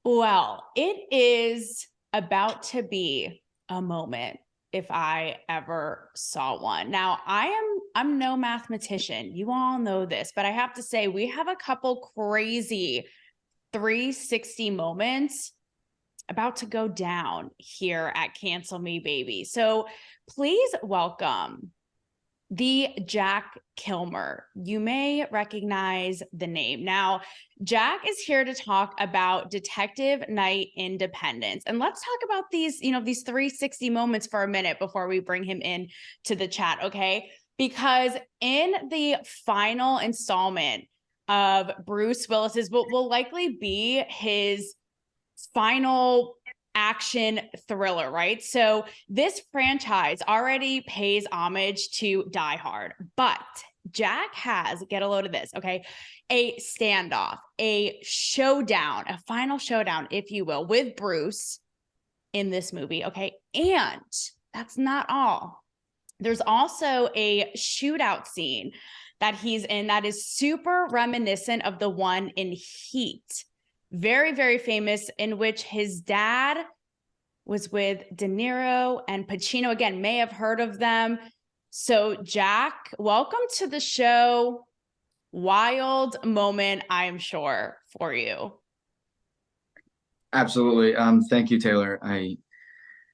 Well, it is about to be a moment if I ever saw one. Now, I'm no mathematician. You all know this, but I have to say we have a couple crazy 360 moments about to go down here at Cancel Me Baby. So please welcome the Jack Kilmer. You may recognize the name. Now, Jack is here to talk about Detective Night Independence. And let's talk about these, these 360 moments for a minute before we bring him in to the chat, okay? Because in the final installment of Bruce Willis's, will likely be his final action thriller, right? So this franchise already pays homage to Die Hard, but Jack has, get a load of this, okay, a standoff, a showdown, a final showdown, if you will, with Bruce in this movie, okay? And that's not all. There's also a shootout scene that he's in that is super reminiscent of the one in Heat. Very, very famous, in which his dad was with De Niro and Pacino. Again, may have heard of them. So Jack, welcome to the show. Wild moment, I'm sure, for you. Absolutely. Thank you, Taylor. I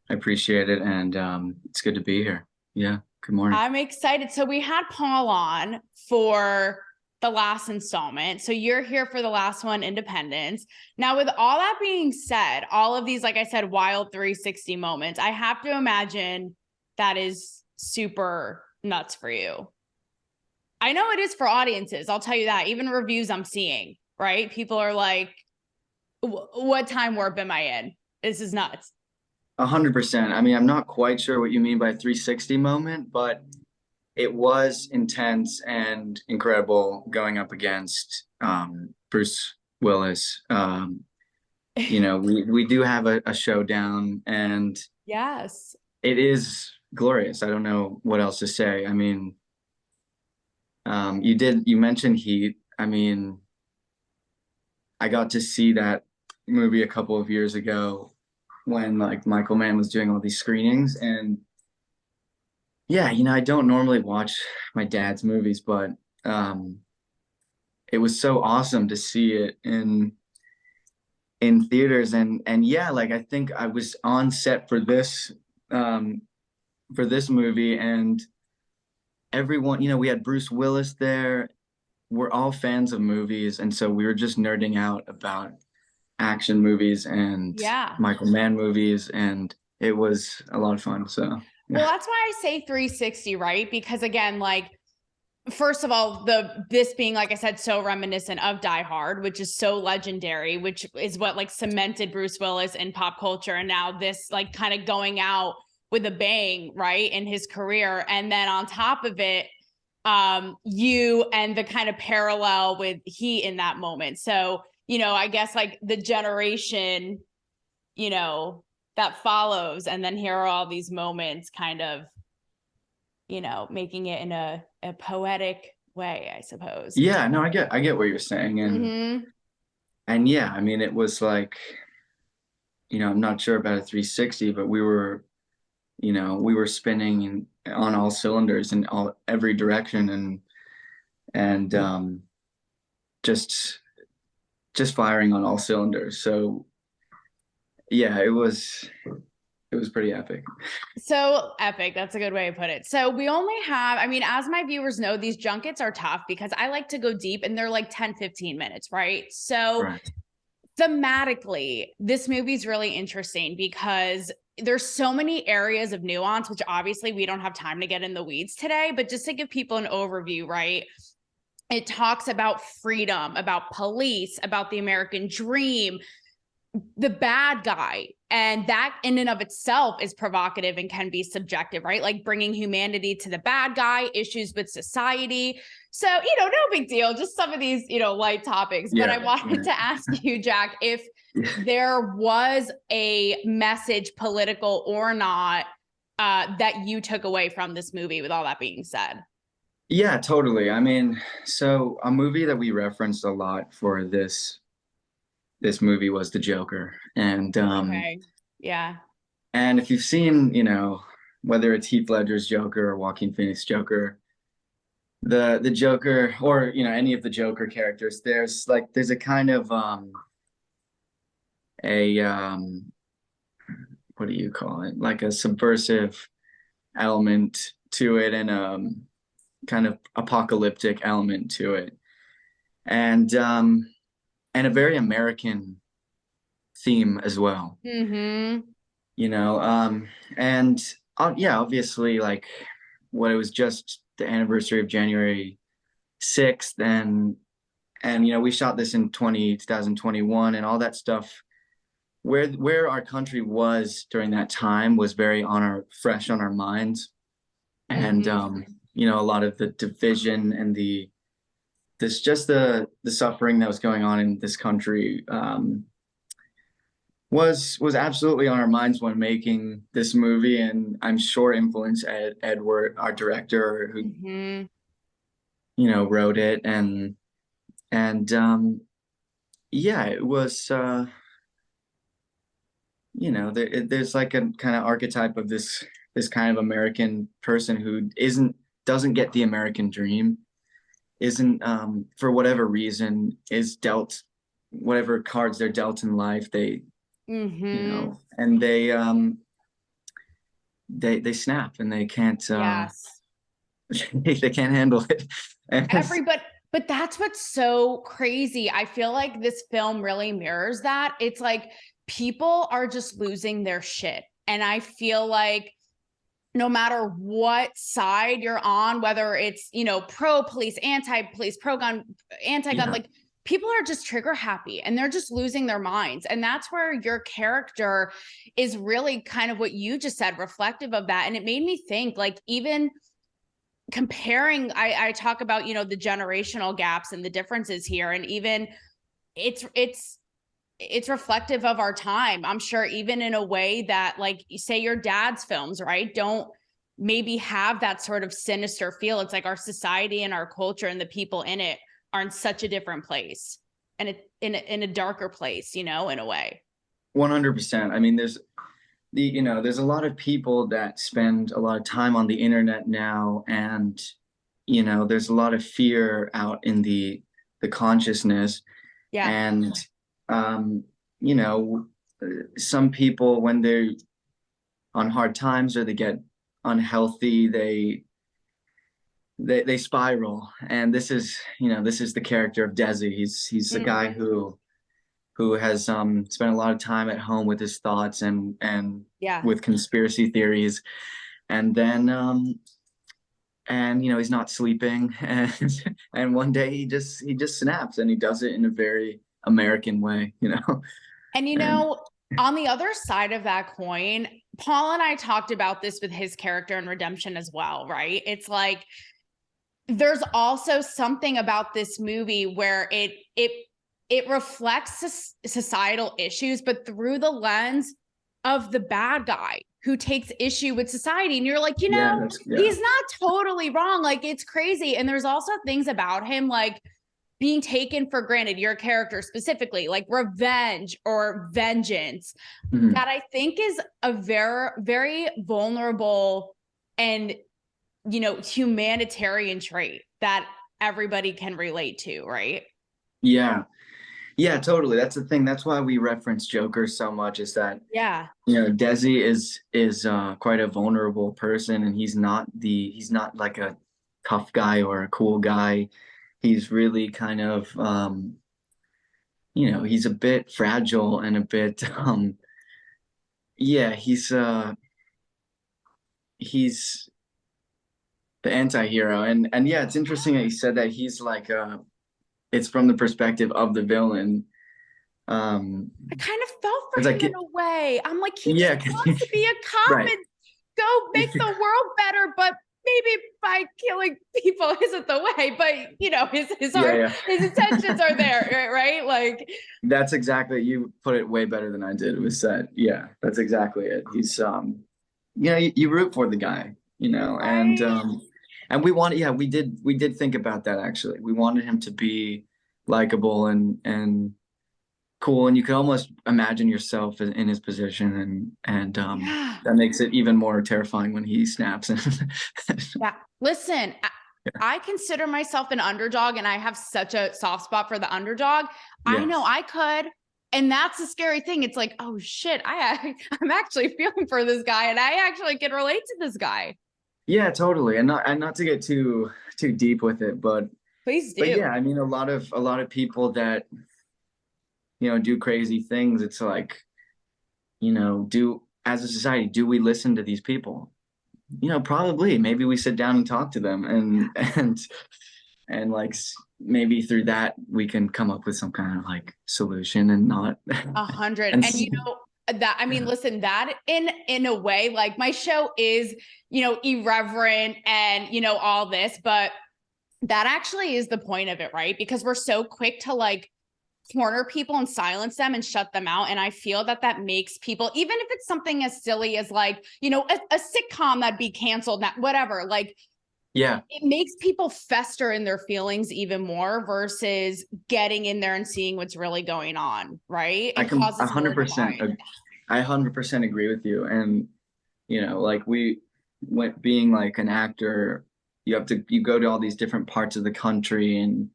appreciate it, and it's good to be here. Yeah. Good morning. I'm excited. So we had Paul on for the last installment. So you're here for the last one, Independence. Now, with all that being said, all of these, like I said, wild 360 moments, I have to imagine that is super nuts for you. I know it is for audiences. I'll tell you that. Even reviews I'm seeing, right? People are like, what time warp am I in? This is nuts. 100%. I mean, I'm not quite sure what you mean by 360 moment, but it was intense and incredible going up against Bruce Willis. We do have a showdown, and Yes. it is glorious. I don't know what else to say. I mean, you mentioned Heat. I mean, I got to see that movie a couple of years ago when like Michael Mann was doing all these screenings, and yeah, I don't normally watch my dad's movies, but it was so awesome to see it in theaters, and yeah, like I think I was on set for this movie, and everyone, we had Bruce Willis there. We're all fans of movies, and so we were just nerding out about action movies and Yeah. Michael Mann movies, and it was a lot of fun. So Well, that's why I say 360, right? Because again, like, first of all, this being, like I said, so reminiscent of Die Hard, which is so legendary, which is what like cemented Bruce Willis in pop culture. And now this like kind of going out with a bang, right, in his career. And then on top of it, you and the kind of parallel with Heat in that moment. So, I guess like the generation, that follows, and then here are all these moments kind of, making it in a poetic way, I suppose. yeah, no, I get what you're saying, and yeah, I mean, it was like, I'm not sure about a 360, but we were spinning on all cylinders in every direction, and just firing on all cylinders. So yeah, it was pretty epic. So epic. That's a good way to put it. So we only have, I mean, as my viewers know, these junkets are tough because I like to go deep and they're like 10, 15 minutes, right? So Right. thematically, this movie is really interesting because there's so many areas of nuance, which obviously we don't have time to get in the weeds today, but just to give people an overview, right? It talks about freedom, about police, about the American dream, the bad guy. And that in and of itself is provocative and can be subjective, right? Like bringing humanity to the bad guy, issues with society. So, no big deal, just some of these, light topics. But Yeah, I wanted to ask you, Jack, if there was a message, political or not, that you took away from this movie, with all that being said. yeah, totally. I mean, so a movie that we referenced a lot for this movie was the Joker. Okay. Yeah. And if you've seen, you know, whether it's Heath Ledger's Joker or Joaquin Phoenix Joker, the Joker, or you know, any of the Joker characters, there's a kind of a what do you call it? Like a subversive element to it, and kind of apocalyptic element to it, and and a very American theme as well. Mm-hmm. You know, and yeah, obviously, like what it was just the anniversary of January 6th, and you know, we shot this in 2021, and all that stuff. Where our country was during that time was very fresh on our minds, and Mm-hmm. you know, a lot of the division and the suffering that was going on in this country was absolutely on our minds when making this movie, and I'm sure influenced Edward, our director, who Mm-hmm. you know wrote it, and yeah, it was you know, there's like a kind of archetype of this kind of American person who doesn't get the American dream, isn't for whatever reason is dealt whatever cards they're dealt in life, they you Mm-hmm. know, and they snap, and they can't Yes. they can't handle it. And But that's what's so crazy. I feel like this film really mirrors that. It's like people are just losing their shit. And I feel like no matter what side you're on, whether it's, you know, pro police, anti police, pro gun, anti gun, yeah, like people are just trigger happy and they're just losing their minds. And that's where your character is really kind of what you just said, reflective of that. And it made me think, like, even comparing, I talk about, you know, the generational gaps and the differences here. And even it's reflective of our time. I'm sure even in a way that, like, say your dad's films, right, don't maybe have that sort of sinister feel. It's like our society and our culture and the people in it are in such a different place, and it in a darker place, you know, in a way. 100%. I mean, you know, there's a lot of people that spend a lot of time on the internet now, and you know, there's a lot of fear out in the consciousness, Yeah. and you know, some people, when they're on hard times or they get unhealthy, they spiral. And this is, you know, this is the character of Desi. He's a guy Mm-hmm. who has spent a lot of time at home with his thoughts and Yeah. with conspiracy theories, and then and you know, he's not sleeping, and one day he just snaps, and he does it in a very American way, you know. And, you And know, on the other side of that coin, Paul and I talked about this with his character in Redemption as well, right? It's like there's also something about this movie where it reflects societal issues, but through the lens of the bad guy who takes issue with society. And you're like, you yeah, know, yeah. he's not totally wrong. Like, it's crazy. And there's also things about him, like being taken for granted, your character specifically, like revenge or vengeance, Mhm. that I think is a very, very vulnerable and, you know, humanitarian trait that everybody can relate to, right? Yeah. Yeah, totally. That's the thing. That's why we reference Joker so much, is that, Yeah. you know, Desi is quite a vulnerable person, and he's not like a tough guy or a cool guy. He's really kind of you know, he's a bit fragile and a bit yeah, he's the anti-hero. And yeah, it's interesting that you said that he's like it's from the perspective of the villain. Um I kind of felt for it's him like in a way. I'm like, he just yeah, wants to be a cop right. and go make the world better, but maybe by killing people isn't the way. But you know, his Yeah, heart, yeah. his intentions are there, right? Like, That's exactly, you put it way better than I did. It was that, yeah, that's exactly it. He's you know, you root for the guy, you know, right. and we wanted, yeah, we did think about that actually. We wanted him to be likable, and cool, and you can almost imagine yourself in his position, and Yeah. that makes it even more terrifying when he snaps. Yeah. Listen, Yeah. I consider myself an underdog and I have such a soft spot for the underdog. I know Yes. I could. And that's the scary thing. It's like, oh shit, I'm actually feeling for this guy and I actually can relate to this guy. Yeah, totally. And not to get too deep with it, Please but do. yeah, I mean a lot of people that, do crazy things. It's like, do as a society, do we listen to these people? Probably. Maybe we sit down and talk to them, and like maybe through that we can come up with some kind of like solution and not 100. and And that, I mean, yeah. listen, that in a way, like my show is, irreverent and, all this, but that actually is the point of it, right? Because we're so quick to like corner people and silence them and shut them out. And I feel that that makes people, even if it's something as silly as like, a sitcom that'd be canceled, whatever, like Yeah, it makes people fester in their feelings even more versus getting in there and seeing what's really going on, right? I It can causes more 100%. divide. I 100% agree with you. And like being like an actor, you go to all these different parts of the country, and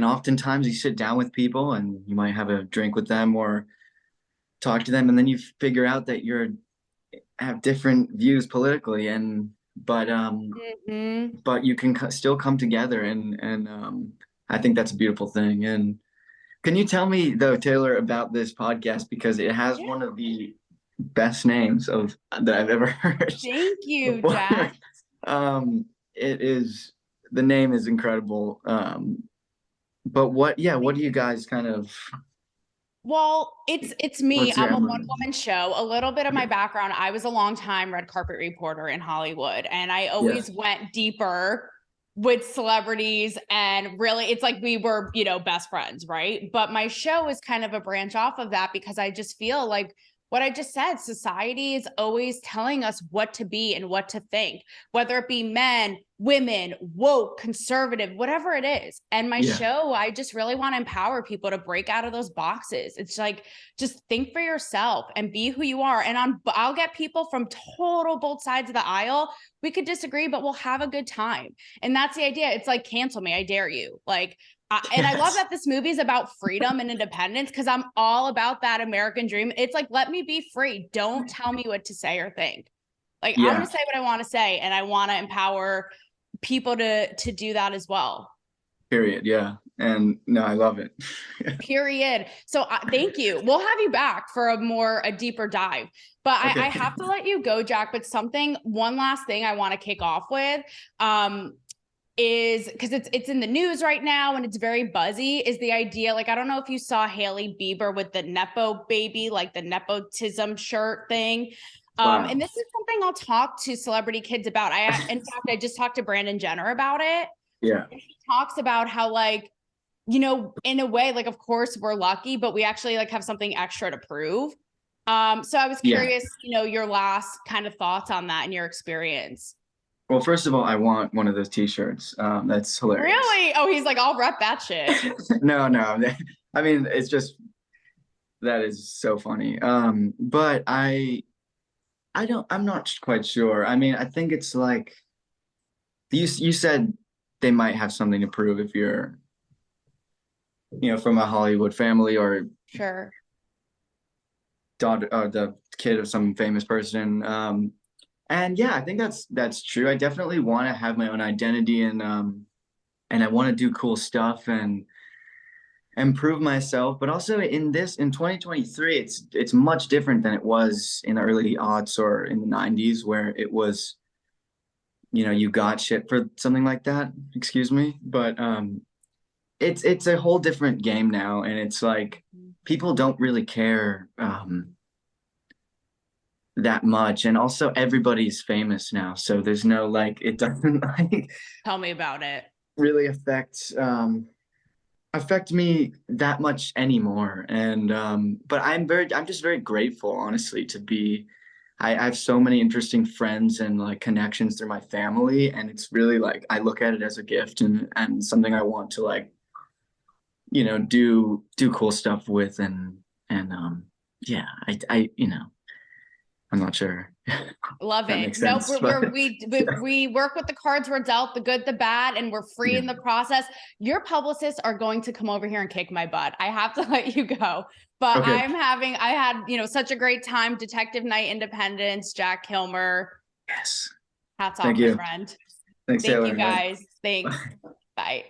oftentimes you sit down with people and you might have a drink with them or talk to them, and then you figure out that you're have different views politically, and Mhm. but you can still come together, and I think that's a beautiful thing. And can you tell me though, Taylor, about this podcast, because it has Yeah. one of the best names of that I've ever heard Thank you, before. Jack. It is the name is incredible. But what do you guys kind of Well, it's me. what's your I'm a MO? one woman show. A little bit of my Okay. background, I was a long time red carpet reporter in Hollywood, and I Yes. always went deeper with celebrities and really it's like we were, best friends, right? But my show is kind of a branch off of that because I just feel like what I just said, society is always telling us what to be and what to think, whether it be men, women, woke, conservative, whatever it is. And my Yeah. show, I just really want to empower people to break out of those boxes. It's like, just think for yourself and be who you are. And I'll get people from total both sides of the aisle. We could disagree, but we'll have a good time. And that's the idea. It's like, cancel me. I dare you. Like, and I love Yes. that this movie is about freedom and independence because I'm all about that American dream. It's like, let me be free. Don't tell me what to say or think. Like, I'm going Yeah. to say what I want to say, and I want to empower people to do that as well. Period. Yeah. And no, I love it. Period. So thank you. We'll have you back for a deeper dive. But I Okay. have to let you go, Jack. But one last thing I want to kick off with. Is because it's in the news right now and it's very buzzy, is the idea, like, I don't know if you saw Hailey Bieber with the nepo baby, like the nepotism shirt thing. And Wow. this is something I'll talk to celebrity kids about. In fact, I just talked to Brandon Jenner about it. Yeah. And he talks about how, like, in a way, like, of course we're lucky, but we actually like have something extra to prove. So I was Yeah. curious, your last kind of thoughts on that and your experience. Well, first of all, I want one of those t-shirts. That's hilarious. Really? Oh, he's like, I'll rep that shit. No, no. I mean, it's just that is so funny. But I'm not quite sure. I mean, I think it's like you said they might have something to prove if you're, from a Hollywood family or Sure. daughter or the kid of some famous person. And yeah, I think that's true. I definitely want to have my own identity, and I want to do cool stuff and improve myself. But also in 2023, it's much different than it was in the early aughts or in the 90s, where it was, you got shit for something like that. Excuse me. But it's a whole different game now, and it's like people don't really care that much. And also everybody's famous now, so there's no, like, it doesn't like Tell me about it. really affect me that much anymore. And but I'm just very grateful, honestly, to be I have so many interesting friends and like connections through my family, and it's really like I look at it as a gift, and something I want to, like, do cool stuff with, And yeah, I you know, I'm not sure. Love That it. makes Nope. sense, but We work with the cards we're dealt, the good, the bad, and we're free yeah. in the process. Your publicists are going to come over here and kick my butt. I have to let you go. But Okay. I had, you know, such a great time. Detective Night, Independence, Jack Kilmer. Yes. Hats off, Thank my you. friend. Thanks, Thank Taylor. you Bye. guys. Thanks. Bye.